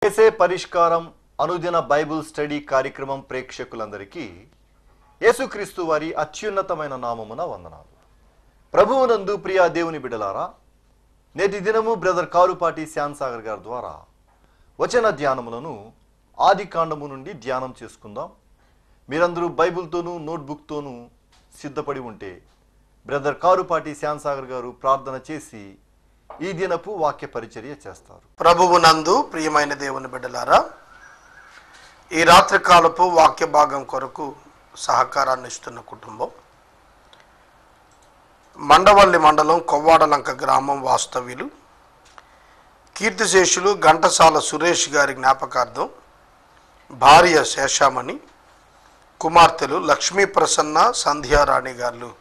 చేసే పరిష్కారం అనుదిన బైబిల్ స్టడీ కార్యక్రమం ప్రేక్షకులందరికీ యేసుక్రీస్తు వారి అత్యున్నతమైన నామమున వందనాలు. ప్రభువునందు ప్రియ దేవుని బిడ్డలారా, నేటి దినము బ్రదర్ కారుపాటి శ్యామ్ సాగర్ గారి ద్వారా వచన ధ్యానములను ఆదికాండము నుండి ధ్యానం చేసుకుందాం. మీరందరూ బైబిల్తోనూ నోట్బుక్తోనూ సిద్ధపడి ఉంటే బ్రదర్ కారుపాటి శ్యామ్ సాగర్ గారు ప్రార్థన చేసి ఈ దినపు వాక్య పరిచర్య చేస్తారు. ప్రభువునందు ప్రియమైన దేవుని బిడ్డలారా, ఈ రాత్రికాలపు వాక్య భాగం కొరకు సహకారాన్ని ఇస్తున్న కుటుంబం మండవల్లి మండలం కొవ్వాడలంక గ్రామం వాస్తవ్యులు కీర్తిశేషులు ఘంటసాల సురేష్ గారి జ్ఞాపకార్థం భార్య శేషామణి, కుమార్తెలు లక్ష్మీ ప్రసన్న, సంధ్యారాణి గారు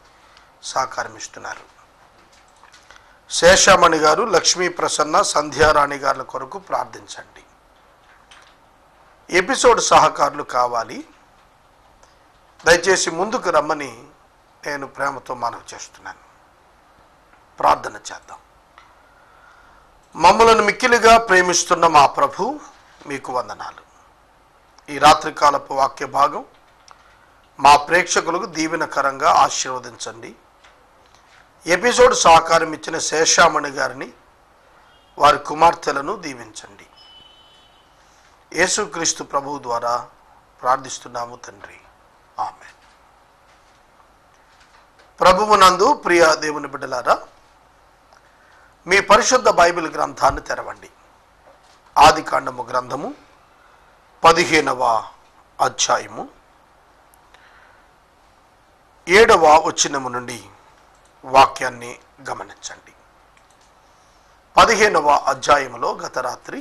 సహకరిస్తున్నారు. శేషామణి గారు, లక్ష్మీ ప్రసన్న, సంధ్యారాణి గారుల కొరకు ప్రార్థించండి. ఎపిసోడ్ సహకారులు కావాలి, దయచేసి ముందుకు రమ్మని నేను ప్రేమతో మనవి చేస్తున్నాను. ప్రార్థన చేద్దాం. మమ్మలను మిక్కిలిగా ప్రేమిస్తున్న మా ప్రభు, మీకు వందనాలు. ఈ రాత్రికాలపు వాక్య భాగం మా ప్రేక్షకులకు దీవెనకరంగా ఆశీర్వదించండి. ఎపిసోడ్ సహకారం ఇచ్చిన శేషామణి గారిని, వారి కుమార్తెలను దీవించండి. యేసుక్రీస్తు ప్రభువు ద్వారా ప్రార్థిస్తున్నాము తండ్రి, ఆమేన్. ప్రభువునందు ప్రియ దేవుని బిడ్డలారా, మీ పరిశుద్ధ బైబిల్ గ్రంథాన్ని తెరవండి. ఆదికాండము గ్రంథము 15వ అధ్యాయము 7వ వచనము నుండి వాక్యాన్ని గమనించండి. 15వ అధ్యాయములో గత రాత్రి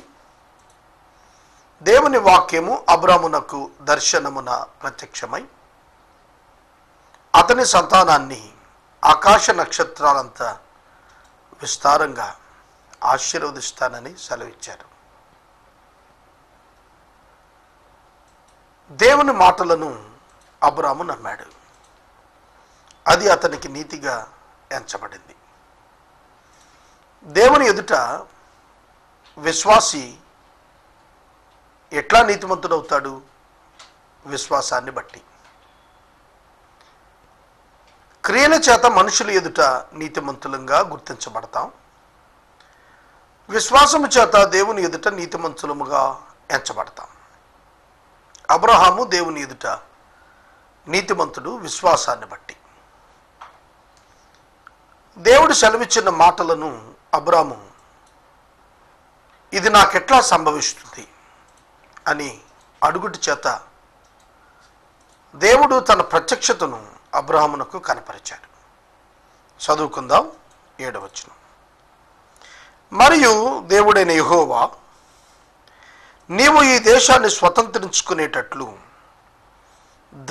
దేవుని వాక్యము అబ్రామునకు దర్శనమున ప్రత్యక్షమై అతని సంతానాన్ని ఆకాశ నక్షత్రాలంత విస్తారంగా ఆశీర్వదిస్తానని సెలవిచ్చారు. దేవుని మాటలను అబ్రాము నమ్మాడు. అది అతనికి నీతిగా ఎంచబడింది. దేవుని ఎదుట విశ్వాసి ఎట్లా నీతిమంతుడవుతాడు? విశ్వాసాన్ని బట్టి. క్రియల చేత మనుషుల ఎదుట నీతిమంతులంగా గుర్తించబడతాం. విశ్వాసము చేత దేవుని ఎదుట నీతిమంతులముగా ఎంచబడతాం. అబ్రహాము దేవుని ఎదుట నీతిమంతుడు విశ్వాసాన్ని బట్టి. దేవుడు సెలవిచ్చిన మాటలను అబ్రాము ఇది నాకెట్లా సంభవిస్తుంది అని అడుగుటి చేత దేవుడు తన ప్రత్యక్షతను అబ్రాహామునకు కనపరిచాడు. చదువుకుందాం 7వ వచనం. మరియు దేవుడైన యెహోవా, నీవు ఈ దేశాన్ని స్వతంత్రించుకునేటట్లు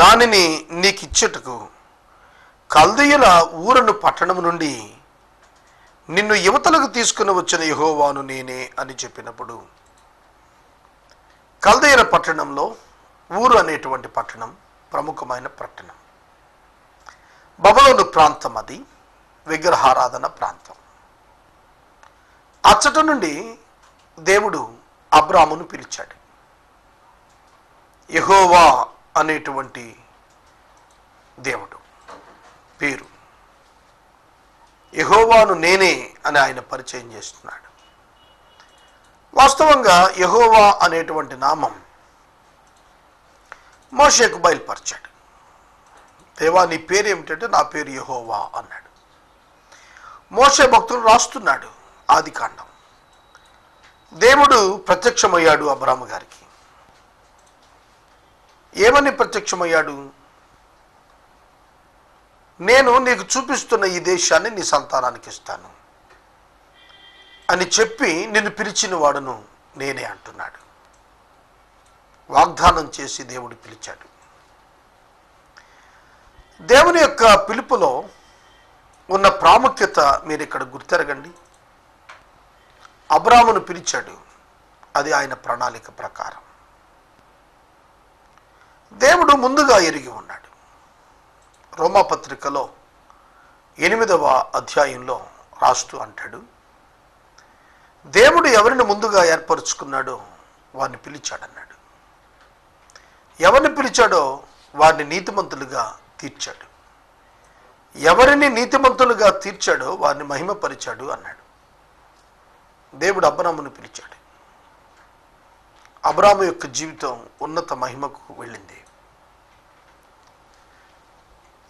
దానిని నీకిచ్చుటకు కల్దీయుల ఊరను పట్టణము నుండి నిన్ను యువతలకు తీసుకుని వచ్చిన యెహోవాను నేనే అని చెప్పినప్పుడు, కల్దీయుల పట్టణంలో ఊరు అనేటువంటి పట్టణం ప్రముఖమైన పట్టణం. బబులోను ప్రాంతం, అది విగ్రహారాధన ప్రాంతం. అచ్చట నుండి దేవుడు అబ్రామును పిలిచాడు. యెహోవా అనేటువంటి దేవుడు పేరు, యెహోవాను నేనే అని ఆయన పరిచయం చేస్తున్నాడు. వాస్తవంగా యెహోవా అనేటువంటి నామం మోషేకు బయలుపరిచాడు. దేవా, నీ పేరు ఏమిటంటే నా పేరు యెహోవా అన్నాడు. మోషే భక్తులు రాస్తున్నాడు ఆదికాండం. దేవుడు ప్రత్యక్షమయ్యాడు అబ్రాము గారికి. ఏమని ప్రత్యక్షమయ్యాడు? నేను నీకు చూపిస్తున్న ఈ దేశాన్ని నీ సంతానానికి ఇస్తాను అని చెప్పి నిన్ను పిలిచిన వాడును నేనే అంటున్నాడు. వాగ్దానం చేసి దేవుడు పిలిచాడు. దేవుని యొక్క పిలుపులో ఉన్న ప్రాముఖ్యత మీరు ఇక్కడ గుర్తెరగండి. అబ్రామును పిలిచాడు, అది ఆయన ప్రణాళిక ప్రకారం. దేవుడు ముందుగా ఎరిగి ఉన్నాడు. రోమాపత్రికలో 8వ అధ్యాయంలో రాస్తూ అంటాడు, దేవుడు ఎవరిని ముందుగా ఏర్పరచుకున్నాడో వారిని పిలిచాడన్నాడు. ఎవరిని పిలిచాడో వారిని నీతిమంతులుగా తీర్చాడు. ఎవరిని నీతిమంతులుగా తీర్చాడో వారిని మహిమపరిచాడు అన్నాడు. దేవుడు అబ్రామును పిలిచాడు. అబ్రాము యొక్క జీవితం ఉన్నత మహిమకు వెళ్ళింది.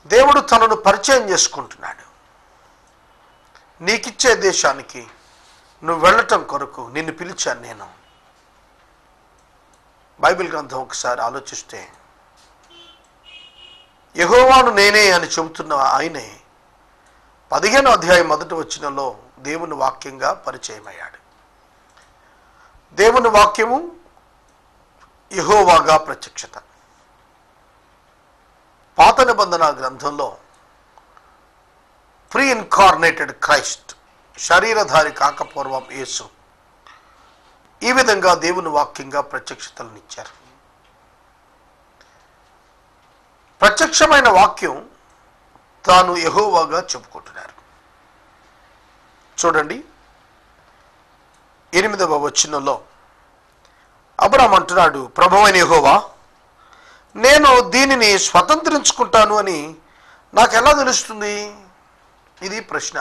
దేవుడు తనను పరిచయం చేసుకుంటున్నాడు. నీకిచ్చే దేశానికి నువ్వు వెళ్ళటం కొరకు నిన్ను పిలిచాను నేను. బైబిల్ గ్రంథం ఒకసారి ఆలోచిస్తే యెహోవాను నేనే అని చెబుతున్న ఆయనే 15వ అధ్యాయం 1వ వచనంలో దేవుని వాక్యంగా పరిచయమయ్యాడు. దేవుని వాక్యము యెహోవాగా ప్రత్యక్షత. పాత నిబంధన గ్రంథంలో ప్రీ ఇన్కార్నేటెడ్ క్రైస్ట్, శరీరధారి కాకపూర్వం యేసు, ఈ విధంగా దేవుని వాక్యంగా ప్రత్యక్షతలను ఇచ్చారు. ప్రత్యక్షమైన వాక్యం తాను యెహోవాగా చెప్పుకుంటున్నారు. చూడండి 8వ వచనంలో అబ్రాము అంటున్నాడు, ప్రభువైన యెహోవా, నేను దీనిని స్వతంత్రించుకుంటాను అని నాకు ఎలా తెలుస్తుంది? ఇది ప్రశ్న.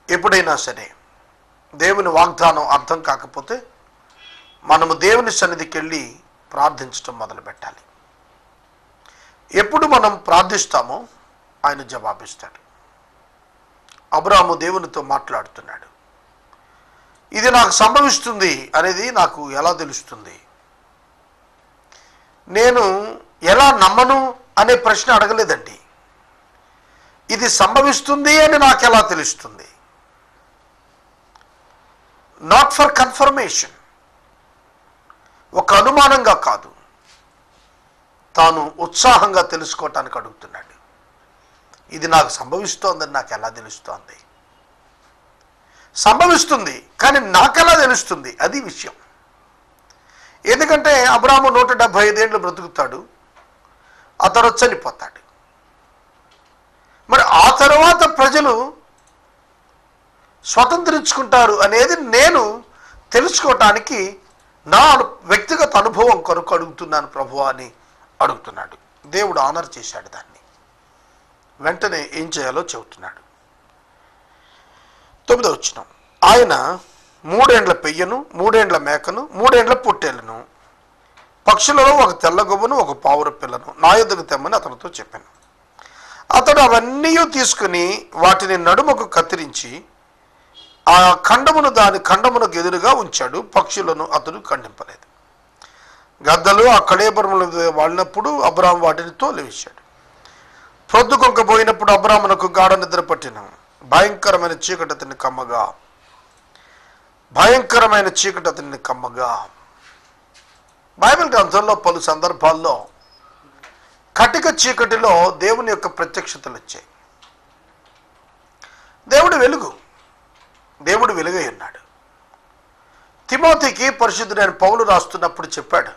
ఎప్పుడైనా సరే దేవుని వాగ్దానం అర్థం కాకపోతే మనము దేవుని సన్నిధికి వెళ్ళి ప్రార్థించడం మొదలు పెట్టాలి. ఎప్పుడు మనం ప్రార్థిస్తామో ఆయన జవాబిస్తాడు. అబ్రాము దేవునితో మాట్లాడుతున్నాడు. ఇది నాకు సంభవిస్తుంది అనేది నాకు ఎలా తెలుస్తుంది? నేను ఎలా నమ్మను అనే ప్రశ్న అడగలేదండి. ఇది సంభవిస్తుంది అని నాకు ఎలా తెలుస్తుంది? నాట్ ఫర్ కన్ఫర్మేషన్, ఒక అనుమానంగా కాదు, తాను ఉత్సాహంగా తెలుసుకోవటానికి అడుగుతున్నాడు. ఇది నాకు సంభవిస్తోందని నాకు ఎలా తెలుస్తోంది? సంభవిస్తుంది, కానీ నాకెలా తెలుస్తుంది? అది విషయం. ఎందుకంటే అబ్రాము 175 ఏళ్ళు బ్రతుకుతాడు, ఆ తర్వాత చనిపోతాడు. మరి ఆ తర్వాత ప్రజలు స్వతంత్రించుకుంటారు అనేది నేను తెలుసుకోవటానికి నా వ్యక్తిగత అనుభవం కొరకు అడుగుతున్నాను ప్రభువా అని అడుగుతున్నాడు. దేవుడు ఆనర్ చేశాడు దాన్ని. వెంటనే ఏం చేయాలో చెబుతున్నాడు. 9వ వచనం, ఆయన 3 ఏండ్ల పెయ్యను, 3 ఏండ్ల మేకను, 3 ఏండ్ల పొట్టేళ్లను, పక్షులలో ఒక తెల్లగొవ్వను, ఒక పావుర పిల్లను నా యొద్దకు తెమ్మని అతనితో చెప్పాను. అతడు అవన్నీ తీసుకుని వాటిని నడుమకు కత్తిరించి ఆ ఖండమును దాని ఖండమునకు ఎదురుగా ఉంచాడు. పక్షులను అతడు ఖండింపలేదు. గద్దలు ఆ కళేబరముల వాడినప్పుడు అబ్రాము వాటిని తోలివేశాడు. ప్రొద్దుకొంక పోయినప్పుడు అబ్రామునకు గాఢ నిద్ర పట్టిన. భయంకరమైన చీకటి అతన్ని కమ్మగా, భయంకరమైన చీకటి అతన్ని కమ్మగా. బైబిల్ గ్రంథంలో పలు సందర్భాల్లో కటిక చీకటిలో దేవుని యొక్క ప్రత్యక్షతలు వచ్చాయి. దేవుడు వెలుగు, దేవుడు వెలుగై ఉన్నాడు. తిమోతికి పరిశుద్ధుడైన పౌలు రాస్తున్నప్పుడు చెప్పాడు,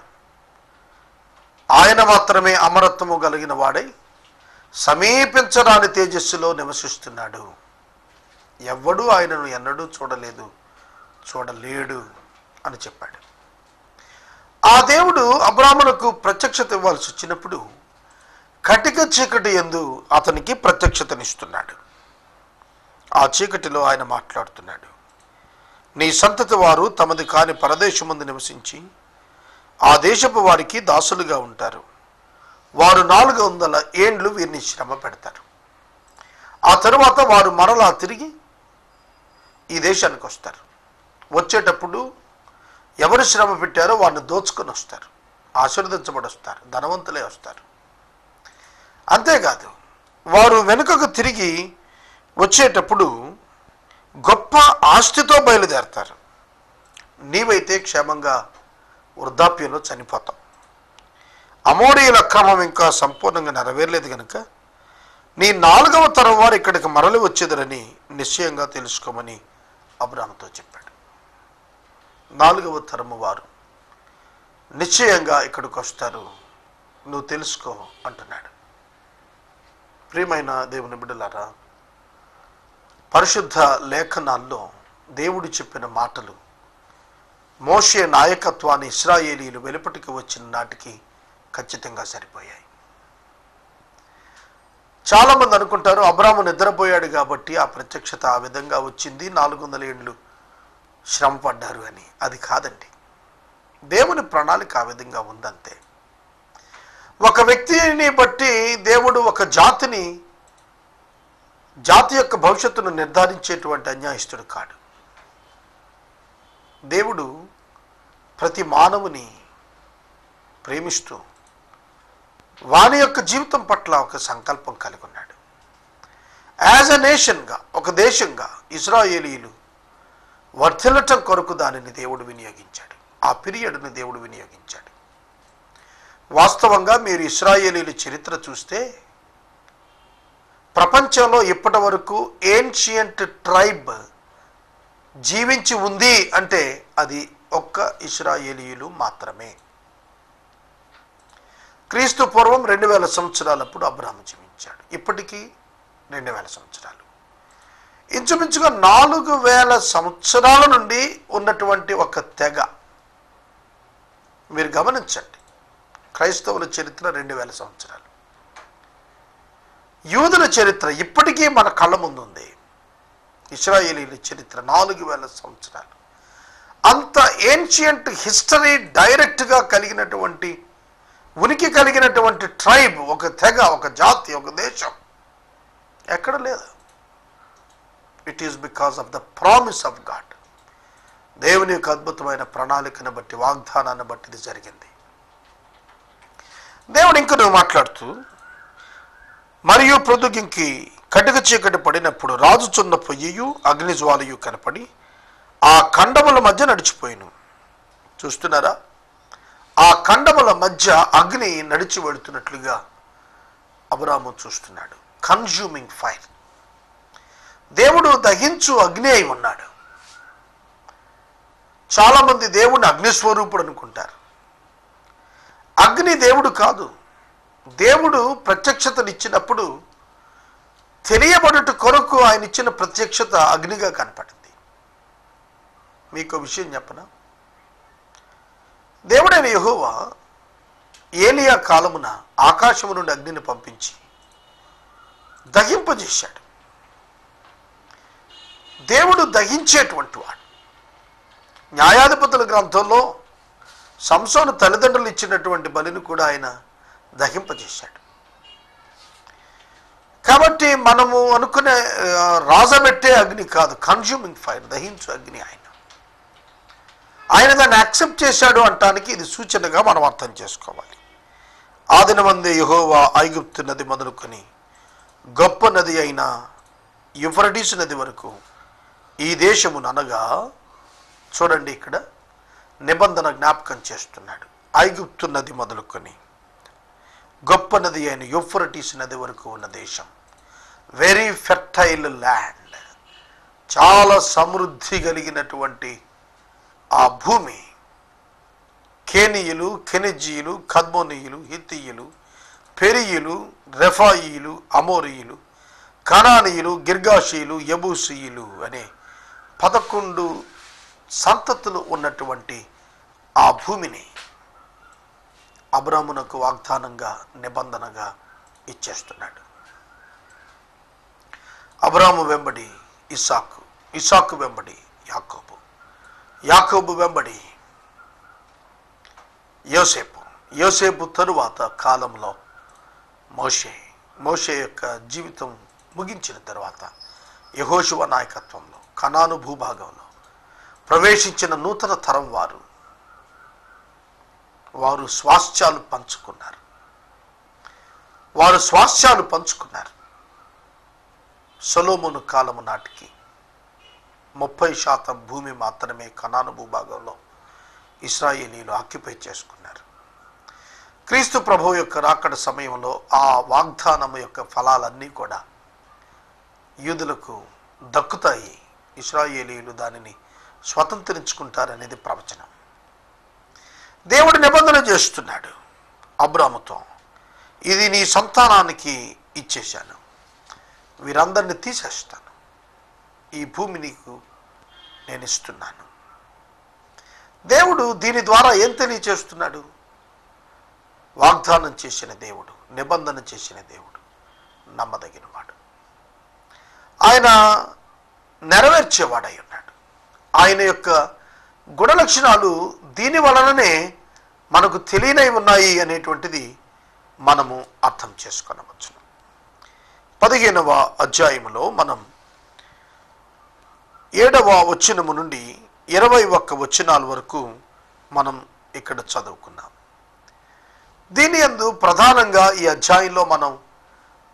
ఆయన మాత్రమే అమరత్వము కలిగిన వాడై సమీపించరాని తేజస్సులో నివసిస్తున్నాడు. ఎవ్వడూ ఆయనను ఎన్నడూ చూడలేదు, చూడలేడు అని చెప్పాడు. ఆ దేవుడు అబ్రామునకు ప్రత్యక్షత ఇవ్వాల్సి వచ్చినప్పుడు కటిక చీకటి యందు అతనికి ప్రత్యక్షతనిస్తున్నాడు. ఆ చీకటిలో ఆయన మాట్లాడుతున్నాడు. నీ సంతతి వారు తమది కాని పరదేశమందు నివసించి ఆ దేశపు వారికి దాసులుగా ఉంటారు. వారు 400 ఏండ్లు వీరిని శ్రమ పెడతారు. ఆ తరువాత వారు మరలా తిరిగి ఈ దేశానికి వస్తారు. వచ్చేటప్పుడు ఎవరు శ్రమ పెట్టారో వారిని దోచుకొని వస్తారు, ఆశీర్వదించబడి వస్తారు, ధనవంతులే వస్తారు. అంతేకాదు, వారు వెనుకకు తిరిగి వచ్చేటప్పుడు గొప్ప ఆస్తితో బయలుదేరతారు. నీవైతే క్షేమంగా వృద్ధాప్యంలో చనిపోతావు. అమోరీయుల క్రమం ఇంకా సంపూర్ణంగా నెరవేరలేదు కనుక నీ 4వ తరం వారు ఇక్కడికి మరలి వచ్చేదరని నిశ్చయంగా తెలుసుకోమని అబ్రాముతో చెప్పాడు. 4వ తరము వారు నిశ్చయంగా ఇక్కడికి వస్తారు, నువ్వు తెలుసుకో అంటున్నాడు. ప్రియమైన దేవుని బిడ్డలారా, పరిశుద్ధ లేఖనాల్లో దేవుడు చెప్పిన మాటలు మోషే నాయకత్వాన్ని ఇశ్రాయేలీలు వెలుపటికి వచ్చిన నాటికి ఖచ్చితంగా సరిపోయాయి. చాలామంది అనుకుంటారు అబ్రాము నిద్రపోయాడు కాబట్టి ఆ ప్రత్యక్షత ఆ విధంగా వచ్చింది, 400 ఏళ్ళు శ్రమ పడ్డారు అని. అది కాదండి. దేవుని ప్రణాళిక ఆ విధంగా ఉందంతే. ఒక వ్యక్తిని బట్టి దేవుడు ఒక జాతి యొక్క భవిష్యత్తును నిర్ధారించేటువంటి అన్యాయస్తుడు కాడు. దేవుడు ప్రతి మానవుని ప్రేమిస్తూ వాని యొక్క జీవితం పట్ల ఒక సంకల్పం కలిగి ఉన్నాడు. యాజ్ ఎ నేషన్గా, ఒక దేశంగా ఇశ్రాయేలీలు వర్ధిల్లటం కొరకు దానిని దేవుడు వినియోగించాడు. ఆ పీరియడ్ని దేవుడు వినియోగించాడు. వాస్తవంగా మీరు ఇశ్రాయేలీల చరిత్ర చూస్తే ప్రపంచంలో ఇప్పటి వరకు ఏన్షియంట్ ట్రైబ్ జీవించి ఉంది అంటే అది ఒక్క ఇశ్రాయేలీయులు మాత్రమే. క్రీస్తు పూర్వం 2000 సంవత్సరాలప్పుడు అబ్రాహాము జీవించాడు. ఇప్పటికీ 2000 సంవత్సరాలు. ఇంచుమించుగా 4000 సంవత్సరాల నుండి ఉన్నటువంటి ఒక తెగ. మీరు గమనించండి, క్రైస్తవుల చరిత్ర 2000 సంవత్సరాలు. యూదుల చరిత్ర ఇప్పటికీ మన కళ్ళ ముందు ఉంది. ఇశ్రాయేలీల చరిత్ర 4000 సంవత్సరాలు. అంత ఏన్షియంట్ హిస్టరీ డైరెక్ట్గా కలిగినటువంటి, ఉనికి కలిగినటువంటి ట్రైబ్, ఒక తెగ, ఒక జాతి, ఒక దేశం ఎక్కడ లేదు. It is because of the promise of God. దేవుని యొక్క అద్భుతమైన ప్రణాళికను బట్టి, వాగ్దానాన్ని బట్టి ఇది జరిగింది. దేవుడు ఇంక నువ్వు మాట్లాడుతూ, మరియు ప్రొద్దుగింకి కటిక చీకటి పడినప్పుడు రాజుచున్న పొయ్యియు అగ్నిజ్వాలయు కనపడి ఆ ఖండముల మధ్య నడిచిపోయిను. చూస్తున్నారా? ఆ ఖండముల మధ్య అగ్ని నడిచి వెళుతున్నట్లుగా అబ్రాము చూస్తున్నాడు. Consuming fire. దేవుడు దహించు అగ్ని అయి ఉన్నాడు. చాలామంది దేవుడిని అగ్నిస్వరూపుడు అనుకుంటారు. అగ్ని దేవుడు కాదు. దేవుడు ప్రత్యక్షతనిచ్చినప్పుడు తెలియబడుట కొరకు ఆయన ఇచ్చిన ప్రత్యక్షత అగ్నిగా కనపడింది. మీకు విషయం చెప్పనా? దేవుడైన యెహోవా ఏలియా కాలమున ఆకాశము నుండి అగ్నిని పంపించి దహింపజేశాడు. దేవుడు దహించేటువంటి వాడు. న్యాయాధిపతుల గ్రంథంలో సంసోను తల్లిదండ్రులు ఇచ్చినటువంటి బలిని కూడా ఆయన దహింపజేశాడు. కాబట్టి మనము అనుకునే రాజబెట్టే అగ్ని కాదు, కన్జ్యూమింగ్ ఫైర్, దహించు అగ్ని ఆయన దాన్ని యాక్సెప్ట్ చేశాడు అంటానికి ఇది సూచనగా మనం అర్థం చేసుకోవాలి. ఆ దినమందే యెహోవా ఐగుప్తు నది మొదలుకొని గొప్ప నది అయిన యూఫ్రటీసు నది వరకు ఈ దేశమును, అనగా చూడండి ఇక్కడ నిబంధన జ్ఞాపకం చేస్తున్నాడు. ఐగుప్తు నది మొదలుకొని గొప్ప నది అయిన యూఫ్రటీసు నది వరకు ఉన్న దేశం, వెరీ ఫెర్టైల్ ల్యాండ్, చాలా సమృద్ధి కలిగినటువంటి ఆ భూమి. కేనీయులు, కెనిజీయులు, కద్మోనీయులు, హిత్తీయులు, పెరియులు, రెఫాయిలు, అమోరీయులు, కనానీయులు, గిర్గాషీయులు, యబూసీయులు అనే 11 సంతతులు ఉన్నటువంటి ఆ భూమిని అబ్రామునకు వాగ్దానంగా, నిబంధనగా ఇచ్చేస్తున్నాడు. అబ్రాము వెంబడి ఇస్సాకు, ఇస్సాకు వెంబడి యాకోబు, యాకోబు వెంబడి యోసేపు, యోసేపు తరువాత కాలంలో మోషే, మోషే యొక్క జీవితం ముగించిన తర్వాత యెహోషువ నాయకత్వంలో కనాను భూభాగంలో ప్రవేశించిన నూతన తరం వారు స్వాస్థ్యాలు పంచుకున్నారు. సొలొమోను కాలము నాటికి 30% భూమి మాత్రమే కనాను భూభాగంలో ఇశ్రాయేలీలు ఆక్యుపై చేసుకున్నారు. క్రీస్తు ప్రభువు యొక్క రాకడ సమయంలో ఆ వాగ్దానము యొక్క ఫలాలన్నీ కూడా యూదులకు దక్కుతాయి. ఇశ్రాయేలీలు దానిని స్వతంత్రించుకుంటారనేది ప్రవచనం. దేవుడు నిబంధన చేస్తున్నాడు అబ్రాముతో, ఇది నీ సంతానానికి ఇచ్చేశాను, వీరందరిని తీసేస్తాను, ఈ భూమి నీకు నేను ఇస్తున్నాను. దేవుడు దీని ద్వారా ఏం తెలియచేస్తున్నాడు? వాగ్దానం చేసిన దేవుడు, నిబంధన చేసిన దేవుడు నమ్మదగినవాడు. ఆయన నెరవేర్చేవాడై ఉన్నాడు. ఆయన యొక్క గుణలక్షణాలు దీని వలననే మనకు తెలియనై ఉన్నాయి అనేటువంటిది మనము అర్థం చేసుకొనవచ్చు. 15వ అధ్యాయములో మనం 7వ వచనము నుండి 21 వచనాల వరకు మనం ఇక్కడ చదువుకున్నాం. దీని యందు ప్రధానంగా ఈ అధ్యాయంలో మనం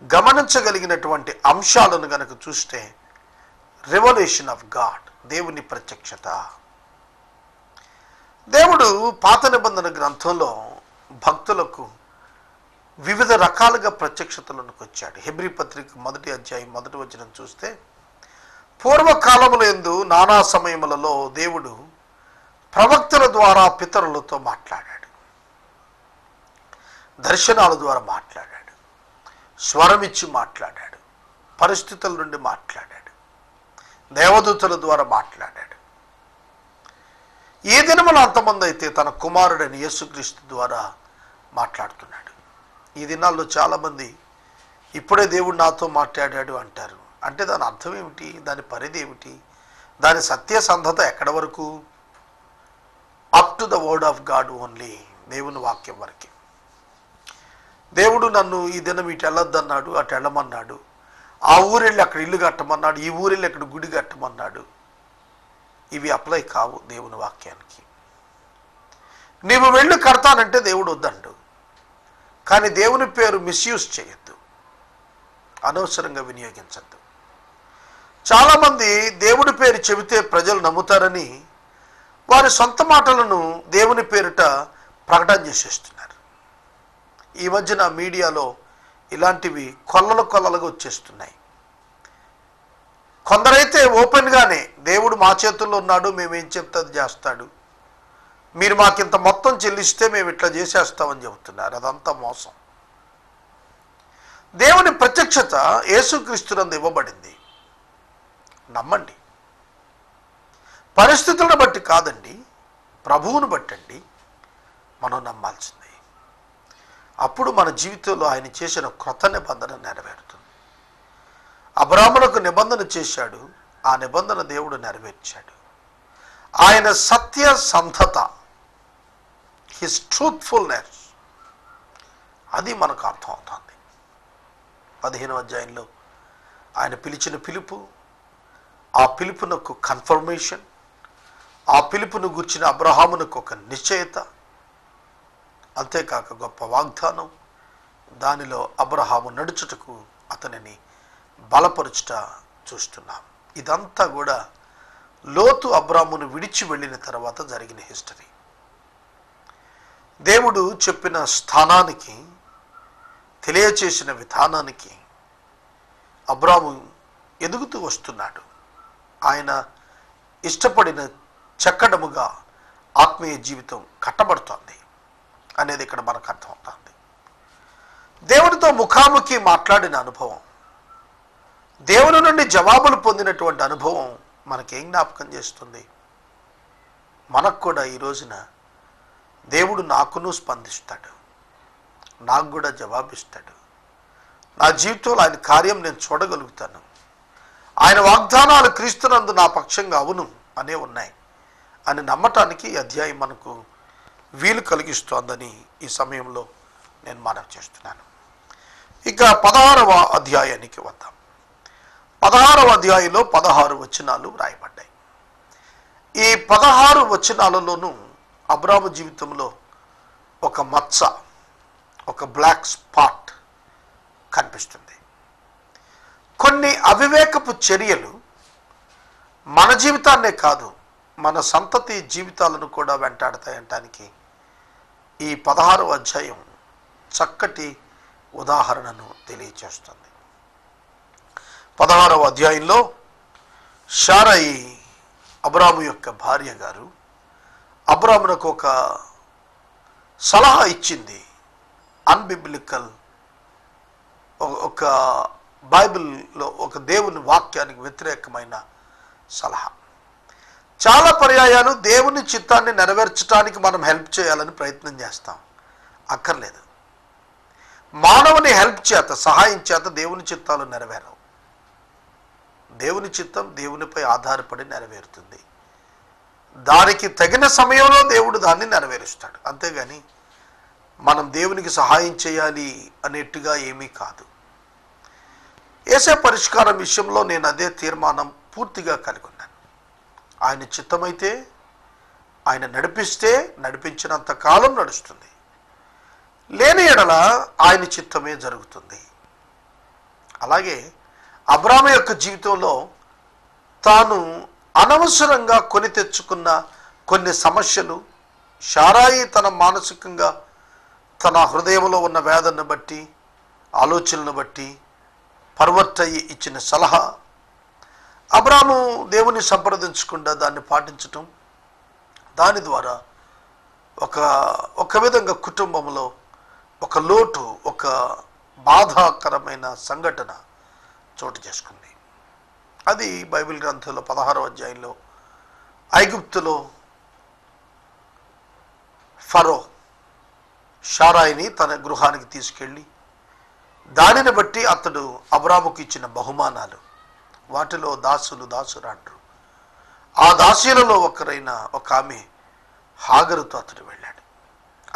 గమనించగలిగినటువంటి అంశాలను గనక చూస్తే, రెవల్యూషన్ ఆఫ్ గాడ్, దేవుని ప్రత్యక్షత. దేవుడు పాత నిబంధన గ్రంథంలో భక్తులకు వివిధ రకాలుగా ప్రత్యక్షతలకు వచ్చాడు. హెబ్రీ పత్రిక 1వ అధ్యాయం 1వ వచనం చూస్తే, పూర్వకాలముల యందు నానా సమయములలో దేవుడు ప్రవక్తల ద్వారా పితరులతో మాట్లాడాడు, దర్శనాల ద్వారా మాట్లాడాడు, స్వరమిచ్చి మాట్లాడాడు, పరిస్థితుల నుండి మాట్లాడాడు, దేవదూతల ద్వారా మాట్లాడాడు. ఏ దినమున అంతమంది అయితే తన కుమారుడైన యేసుక్రీస్తు ద్వారా మాట్లాడుతున్నాడు. ఈ దినాల్లో చాలామంది ఇప్పుడే దేవుడు నాతో మాట్లాడాడు అంటారు. అంటే దాని అర్థం ఏమిటి? దాని పరిధి ఏమిటి? దాని సత్యసంధత ఎక్కడ వరకు? Up to the word of God only, దేవుని వాక్యం వరకే. దేవుడు నన్ను ఈ దినం ఇటు వెళ్ళొద్దన్నాడు, అటు వెళ్ళమన్నాడు, ఆ ఊరెళ్ళి అక్కడ ఇల్లు కట్టమన్నాడు, ఈ ఊరెళ్ళి అక్కడ గుడి కట్టమన్నాడు. ఇవి అప్లై కావు దేవుని వాక్యానికి. నీవు వెళ్ళి కడతానంటే దేవుడు వద్దండు. కానీ దేవుని పేరు మిస్యూజ్ చేయొద్దు, అనవసరంగా వినియోగించద్దు. చాలామంది దేవుడి పేరు చెబితే ప్రజలు నమ్ముతారని వారి సొంత మాటలను దేవుని పేరిట ప్రకటన చేసేస్తున్నారు. ఈ మధ్యన మీడియాలో ఇలాంటివి కొల్లలుగా వచ్చేస్తున్నాయి. కొందరైతే ఓపెన్గానే దేవుడు మా చేతుల్లో ఉన్నాడు, మేమేం చెప్తే అది చేస్తాడు, మీరు మాకింత మొత్తం చెల్లిస్తే మేము ఇట్లా చేసేస్తామని చెబుతున్నారు. అదంతా మోసం. దేవుని ప్రత్యక్షత యేసుక్రీస్తునందు ఇవ్వబడింది, నమ్మండి. పరిస్థితులను బట్టి కాదండి, ప్రభువును బట్టండి మనం నమ్మాల్సింది. అప్పుడు మన జీవితంలో ఆయన చేసిన క్రొత్త నిబంధన నెరవేరుతుంది. అబ్రాహామునకు నిబంధన చేశాడు, ఆ నిబంధన దేవుడు నెరవేర్చాడు. ఆయన సత్యసంధత, హిస్ ట్రూత్ఫుల్నెస్, అది మనకు అర్థం అవుతుంది. 15వ అధ్యాయంలో ఆయన పిలిచిన పిలుపు, ఆ పిలుపునకు కన్ఫర్మేషన్, ఆ పిలుపును గుర్చిన అబ్రహామునకు ఒక నిశ్చయత, అంతేకాక గొప్ప వాగ్దానం. దానిలో అబ్రహాము నడుచుటకు అతనిని బలపరుచుట చూస్తున్నాం. ఇదంతా కూడా లోతు అబ్రాహామును విడిచి వెళ్ళిన తర్వాత జరిగిన హిస్టరీ. దేవుడు చెప్పిన స్థానానికి, తెలియచేసిన విధానానికి అబ్రాహాము ఎదుగుతూ వస్తున్నాడు. ఆయన ఇష్టపడిన చక్కడముగా ఆత్మీయ జీవితం కట్టబడుతోంది అనేది ఇక్కడ మనకు అర్థమవుతుంది. దేవునితో ముఖాముఖి మాట్లాడిన అనుభవం, దేవుని నుండి జవాబులు పొందినటువంటి అనుభవం మనకేం జ్ఞాపకం చేస్తుంది? మనకు కూడా ఈ రోజున దేవుడు నాకును స్పందిస్తాడు, నాకు కూడా జవాబిస్తాడు. నా జీవితంలో ఆయన కార్యం నేను చూడగలుగుతాను. ఆయన వాగ్దానాలు క్రీస్తునందు నా పక్షంగా అవును అనే ఉన్నాయి అని నమ్మటానికి ఈ అధ్యాయం మనకు వీలు కలిగిస్తోందని ఈ సమయంలో నేను మనవి చేస్తున్నాను. ఇక 16వ అధ్యాయానికి వద్దాం. 16వ అధ్యాయంలో 16 వచనాలు రాయబడ్డాయి. ఈ 16 వచనాలలోనూ అబ్రాహాము జీవితంలో ఒక మచ్చ, ఒక బ్లాక్ స్పాట్ కనిపిస్తుంది. కొన్ని అవివేకపు చర్యలు మన జీవితాన్నే కాదు, మన సంతతి జీవితాలను కూడా వెంటాడతాయంటానికి ఈ 16వ అధ్యాయం చక్కటి ఉదాహరణను తెలియచేస్తుంది. 16వ అధ్యాయంలో శారయి, అబ్రాహాము యొక్క భార్య గారు, అబ్రాహామునకు ఒక సలహా ఇచ్చింది. అన్బిబ్లికల్, ఒక బైబిల్లో ఒక దేవుని వాక్యానికి వ్యతిరేకమైన సలహా. చాలా పర్యాయాలు దేవుని చిత్తాన్ని నెరవేర్చడానికి మనం హెల్ప్ చేయాలని ప్రయత్నం చేస్తాం. అక్కర్లేదు. మానవుని హెల్ప్ చేత, సహాయం చేత దేవుని చిత్తాలు నెరవేరవు. దేవుని చిత్తం దేవునిపై ఆధారపడి నెరవేరుతుంది. దానికి తగిన సమయంలో దేవుడు దాన్ని నెరవేరుస్తాడు. అంతేగాని మనం దేవునికి సహాయం చేయాలి అనేట్టుగా ఏమీ కాదు. యేసే పరిష్కారం విషయంలో నేను అదే తీర్మానం పూర్తిగా కలిగి ఉన్నాను. ఆయన చిత్తమైతే, ఆయన నడిపిస్తే నడిపించినంత కాలం నడుస్తుంది. లేని ఎడల ఆయన చిత్తమే జరుగుతుంది. అలాగే అబ్రాము యొక్క జీవితంలో తాను అనవసరంగా కొని తెచ్చుకున్న కొన్ని సమస్యలు, శారాయి తన మానసికంగా తన హృదయంలో ఉన్న వేదనను బట్టి, ఆలోచనలను బట్టి పర్వర్ట్ అయ్యి ఇచ్చిన సలహా, అబ్రాము దేవుని సంప్రదించకుండా దాన్ని పాటించటం, దాని ద్వారా ఒక విధంగా కుటుంబంలో ఒక లోటు, ఒక బాధాకరమైన సంఘటన చోటు చేసుకుంది. అది బైబిల్ గ్రంథంలో 16వ అధ్యాయంలో ఐగుప్తులో ఫరో శారాయిని తన గృహానికి తీసుకెళ్ళి దానిని బట్టి అతడు అబ్రాముకు ఇచ్చిన బహుమానాలు, వాటిలో దాసురాండ్రు. ఆ దాసీలలో ఒకరైన ఒక ఆమె హాగరుతో అతడు వెళ్ళాడు.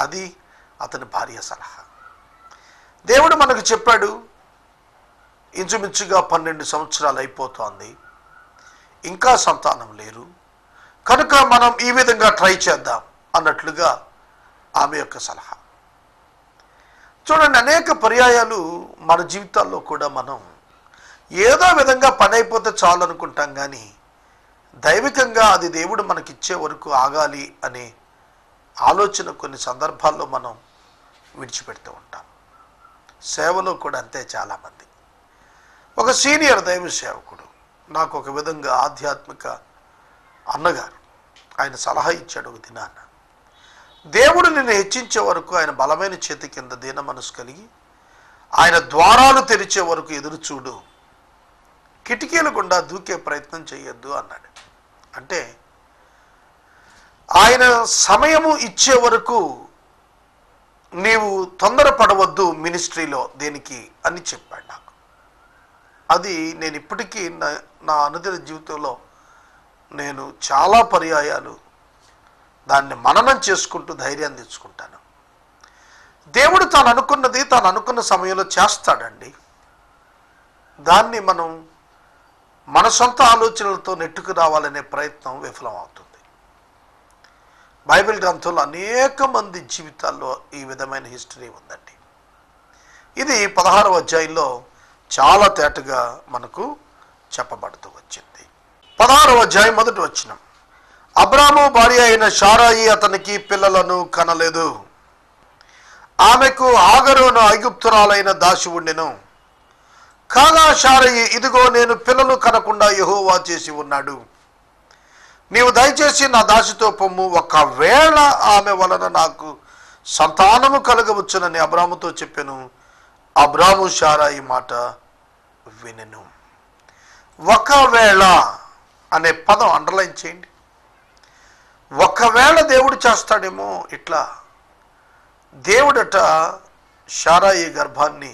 అది అతని భార్య సలహా. దేవుడు మనకు చెప్పాడు, ఇంచుమించుగా 12 సంవత్సరాలు అయిపోతోంది, ఇంకా సంతానం లేరు, కనుక మనం ఈ విధంగా ట్రై చేద్దాం అన్నట్లుగా ఆమె యొక్క సలహా. చూడండి, అనేక పర్యాయాలు మన జీవితాల్లో కూడా మనం ఏదో విధంగా పని అయిపోతే చాలు అనుకుంటాం, కానీ దైవికంగా అది దేవుడు మనకిచ్చే వరకు ఆగాలి అనే ఆలోచన కొన్ని సందర్భాల్లో మనం విడిచిపెడుతూ ఉంటాం. సేవలో కూడా అంతే. చాలామంది, ఒక సీనియర్ దైవ సేవకుడు నాకు ఒక విధంగా ఆధ్యాత్మిక అన్నగారు, ఆయన సలహా ఇచ్చాడు ఒక దినాన్న, దేవుడు నిన్ను హెచ్చించే వరకు ఆయన బలమైన చేతి కింద దీన మనసు కలిగి ఆయన ద్వారాలు తెరిచే వరకు ఎదురు చూడు, కిటికీల గుండా దూకే ప్రయత్నం చేయొద్దు అన్నాడు. అంటే ఆయన సమయము ఇచ్చే వరకు నీవు తొందరపడవద్దు మినిస్ట్రీలో దేనికి అని చెప్పాడు నాకు. అది నేను ఇప్పటికీ నా అనుదిన జీవితంలో నేను చాలా పర్యాయాలు దాన్ని మననం చేసుకుంటూ ధైర్యాన్ని తెచ్చుకుంటాను. దేవుడు తాను అనుకున్నది తాను అనుకున్న సమయంలో చేస్తాడండి. దాన్ని మనం మన సొంత ఆలోచనలతో నెట్టుకు రావాలనే ప్రయత్నం విఫలం అవుతుంది. బైబిల్ గ్రంథంలో అనేక మంది జీవితాల్లో ఈ విధమైన హిస్టరీ ఉందండి. ఇది 16వ అధ్యాయంలో చాలా తేటగా మనకు చెప్పబడుతూ వచ్చింది. 16వ అధ్యాయం 1వ వచనం, అబ్రాము భార్య అయిన శారాయి అతనికి పిల్లలను కనలేదు. ఆమెకు హాగరును ఐగుప్తురాలైన దాసి ఉండెను. కాగా శారయి, ఇదిగో నేను పిల్లలు కనకుండా యెహోవా చేసి ఉన్నాడు, నీవు దయచేసి నా దాసితో పొమ్ము, ఒకవేళ ఆమె వలన నాకు సంతానము కలగవచ్చునని అబ్రాముతో చెప్పెను. అబ్రాము శారాయి మాట వినెను. ఒకవేళ అనే పదం అండర్లైన్ చేయండి. ఒకవేళ దేవుడు చేస్తాడేమో. ఇట్లా దేవుడట శారాయి గర్భాన్ని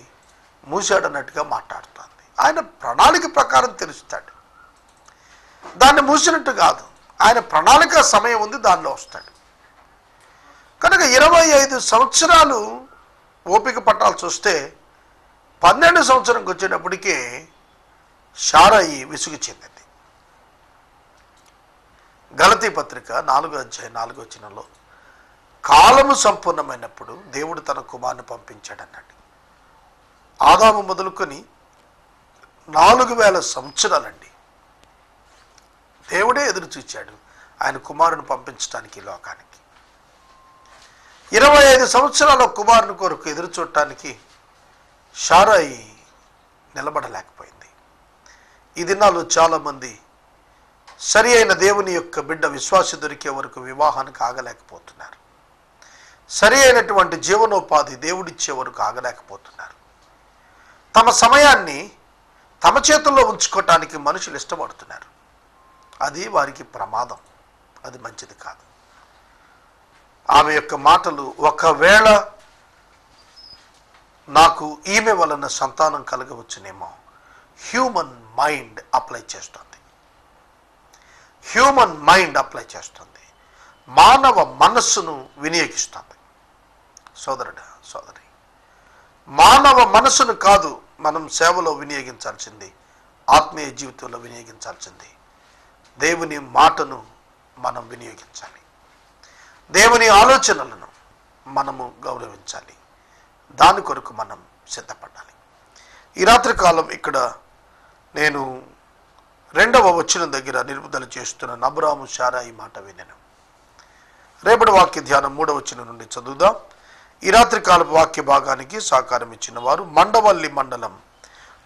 మూసాడన్నట్టుగా మాట్లాడుతుంది. ఆయన ప్రణాళిక ప్రకారం తెలుస్తాడు, దాన్ని మూసినట్టు కాదు. ఆయన ప్రణాళిక సమయం ఉంది, దానిలో వస్తాడు. కనుక 25 సంవత్సరాలు ఓపిక పట్టాల్సి వస్తే 12 సంవత్సరంకి వచ్చేటప్పటికే శారాయి విసుగు చెందింది. గలతీ పత్రిక 4వ అధ్యాయం 4వ వచనంలో కాలము సంపూర్ణమైనప్పుడు దేవుడు తన కుమారుని పంపించాడన్నాడు. ఆదాము మొదలుకొని 4000 సంవత్సరాలండి దేవుడే ఎదురు చూచాడు ఆయన కుమారుని పంపించడానికి లోకానికి. 25 సంవత్సరాల కుమారుని కొరకు ఎదురు చూడటానికి శారాయి నిలబడలేకపోయింది. ఈ దినాల్లో చాలామంది సరి అయిన దేవుని యొక్క బిడ్డ విశ్వాసి దొరికే వరకు వివాహానికి ఆగలేకపోతున్నారు. సరి అయినటువంటి జీవనోపాధి దేవుడిచ్చే వరకు ఆగలేకపోతున్నారు. తమ సమయాన్ని తమ చేతుల్లో ఉంచుకోవటానికి మనుషులు ఇష్టపడుతున్నారు. అది వారికి ప్రమాదం. అది మంచిది కాదు. ఆమె యొక్క మాటలు, ఒకవేళ నాకు ఈమె వలన సంతానం కలగవచ్చునేమో, హ్యూమన్ మైండ్ అప్లై చేస్తుంది. హ్యూమన్ మైండ్ అప్లై చేస్తుంది, మానవ మనస్సును వినియోగిస్తుంది. సోదరుడా, సోదరి, మానవ మనస్సును కాదు మనం సేవలో వినియోగించాల్సింది, ఆత్మీయ జీవితంలో వినియోగించాల్సింది. దేవుని మాటను మనం వినియోగించాలి, దేవుని ఆలోచనలను మనము గౌరవించాలి. దాని కొరకు మనం సిద్ధపడాలి. ఈ రాత్రి కాలం ఇక్కడ నేను 2వ వచనం దగ్గర నిలుపుదల చేస్తున్న అబ్రాము శారా ఈ మాట వినెను. రేపటి వాక్య ధ్యానం 3వ వచనం నుండి చదువుదాం. ఈ రాత్రి కాలపు వాక్య భాగానికి సహకారం ఇచ్చిన వారు మండవల్లి మండలం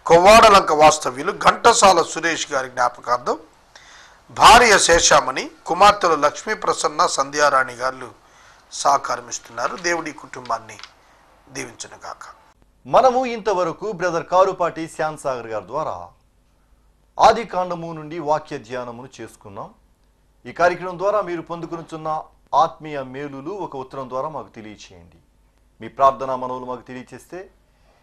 కొవ్వాడలంక వాస్తవ్యులు ఘంటసాల సురేష్ గారి జ్ఞాపకార్థం భార్య శేషామణి, కుమార్తెలు లక్ష్మీ ప్రసన్న, సంధ్యారాణి గారు సహకారం ఇస్తున్నారు. దేవుడి కుటుంబాన్ని దీవించును గాక. మనము ఇంతవరకు బ్రదర్ కారుపాటి శ్యామ్ సాగర్ గారి ద్వారా ఆది కాండము నుండి వాక్య ధ్యానమును చేసుకున్నాం. ఈ కార్యక్రమం ద్వారా మీరు పొందుకునుచున్న ఆత్మీయ మేలులు ఒక ఉత్తరం ద్వారా మాకు తెలియచేయండి. మీ ప్రార్థనా మనవులు మాకు తెలియచేస్తే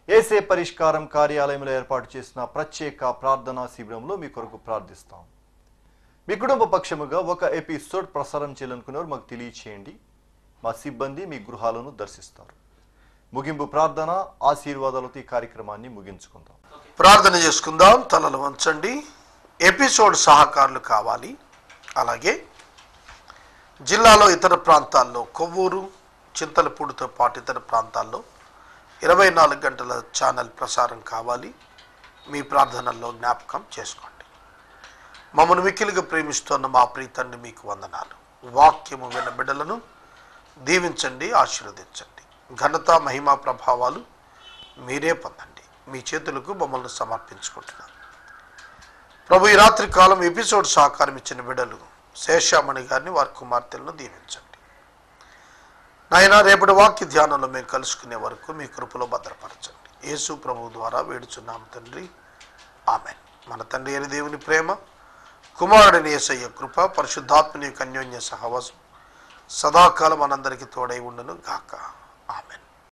ఏసే పరిష్కారం కార్యాలయంలో ఏర్పాటు చేసిన ప్రత్యేక ప్రార్థనా శిబిరంలో మీ కొరకు ప్రార్థిస్తాం. మీ కుటుంబ పక్షముగా ఒక ఎపిసోడ్ ప్రసారం చేయాలనుకునేవారు మాకు తెలియచేయండి. మా సిబ్బంది మీ గృహాలను దర్శిస్తారు. ముగింపు ప్రార్థన ఆశీర్వాదాలతో ఈ కార్యక్రమాన్ని ముగించుకుందాం. ప్రార్థన చేసుకుందాం. తలలు వంచండి. ఎపిసోడ్ సహకారులు కావాలి. అలాగే జిల్లాలో ఇతర ప్రాంతాల్లో కొవ్వూరు, చింతలపూడితో పాటు ఇతర ప్రాంతాల్లో 24 గంటల ఛానల్ ప్రసారం కావాలి. మీ ప్రార్థనల్లో జ్ఞాపకం చేసుకోండి. మమ్మల్ని మిక్కిలిగా ప్రేమిస్తున్న మా ప్రియ తండ్రి, మీకు వందనాలు. వాక్యము విన్న బిడ్డలను దీవించండి, ఆశీర్వదించండి. ఘనత, మహిమ, ప్రభావాలు మీరే పొందండి. మీ చేతులకు మమ్మల్ని సమర్పించుకుంటున్నాం ప్రభు. ఈ రాత్రి కాలం ఎపిసోడ్ సహకారం ఇచ్చిన బిడ్డలు శేషామణి గారిని, వారి కుమార్తెలను దీవించండి నాయన. రేపటి వాక్య ధ్యానంలో మేము కలుసుకునే వరకు మీ కృపలో భద్రపరచండి. యేసు ప్రభు ద్వారా వేడుచున్నాము తండ్రి, ఆమెన్. మన తండ్రి అయిన దేవుని ప్రేమ, కుమారుడిని యేసయ్య కృప, పరిశుద్ధాత్మని యొక్క అన్యోన్య సహవాసం సదాకాలం మనందరికీ తోడై ఉండును గాక. ఆమెన్.